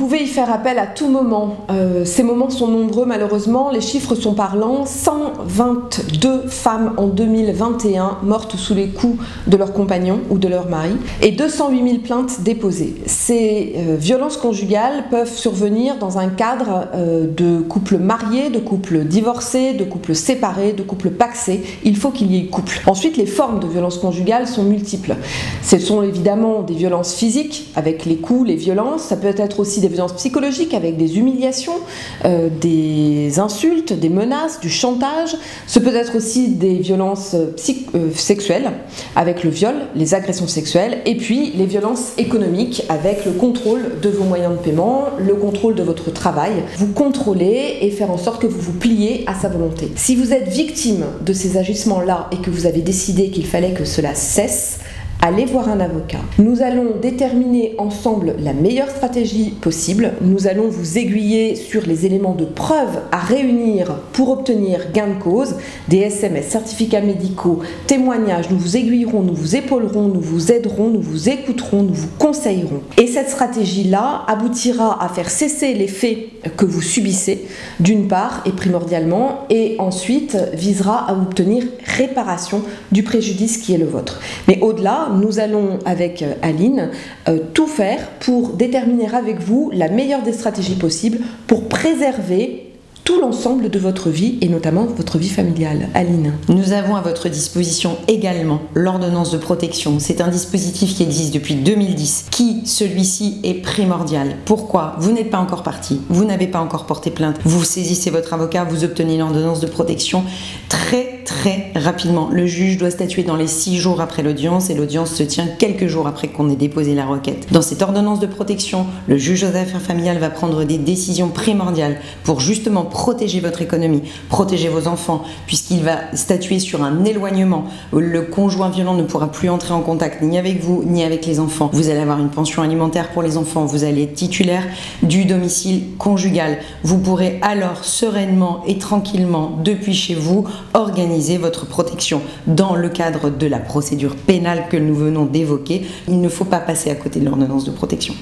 pouvez y faire appel à tout moment. Ces moments sont nombreux malheureusement, les chiffres sont parlants. 122 femmes en 2021 mortes sous les coups de leur compagnon ou de leur mari et 208 000 plaintes déposées. Ces violences conjugales peuvent survenir dans un cadre de couples mariés, de couples divorcés, de couples séparés, de couples pacsés. Il faut qu'il y ait couple. Ensuite, les formes de violences conjugales sont multiples. Ce sont évidemment des violences physiques avec les coups, les violences. Ça peut être aussi des violences psychologiques avec des humiliations, des insultes, des menaces, du chantage. Ce peut être aussi des violences sexuelles avec le viol, les agressions sexuelles et puis les violences économiques avec le contrôle de vos moyens de paiement, le contrôle de votre travail. Vous contrôler et faire en sorte que vous vous pliez à sa volonté. Si vous êtes victime de ces agissements-là et que vous avez décidé qu'il fallait que cela cesse, allez voir un avocat. Nous allons déterminer ensemble la meilleure stratégie possible. Nous allons vous aiguiller sur les éléments de preuve à réunir pour obtenir gain de cause, des SMS, certificats médicaux, témoignages. Nous vous aiguillerons, nous vous épaulerons, nous vous aiderons, nous vous écouterons, nous vous conseillerons. Et cette stratégie-là aboutira à faire cesser les faits que vous subissez, d'une part et primordialement, et ensuite visera à obtenir réparation du préjudice qui est le vôtre. Mais au-delà, nous allons avec Aline tout faire pour déterminer avec vous la meilleure des stratégies possibles pour préserver tout l'ensemble de votre vie et notamment votre vie familiale. Aline. Nous avons à votre disposition également l'ordonnance de protection. C'est un dispositif qui existe depuis 2010, celui-ci est primordial. Pourquoi? Vous n'êtes pas encore parti, vous n'avez pas encore porté plainte, vous saisissez votre avocat, vous obtenez l'ordonnance de protection très rapidement. Le juge doit statuer dans les 6 jours après l'audience et l'audience se tient quelques jours après qu'on ait déposé la requête. Dans cette ordonnance de protection, le juge aux affaires familiales va prendre des décisions primordiales pour justement protéger votre économie, protéger vos enfants, puisqu'il va statuer sur un éloignement. Le conjoint violent ne pourra plus entrer en contact ni avec vous, ni avec les enfants. Vous allez avoir une pension alimentaire pour les enfants, vous allez être titulaire du domicile conjugal. Vous pourrez alors sereinement et tranquillement, depuis chez vous, organiser votre protection dans le cadre de la procédure pénale que nous venons d'évoquer. Il ne faut pas passer à côté de l'ordonnance de protection.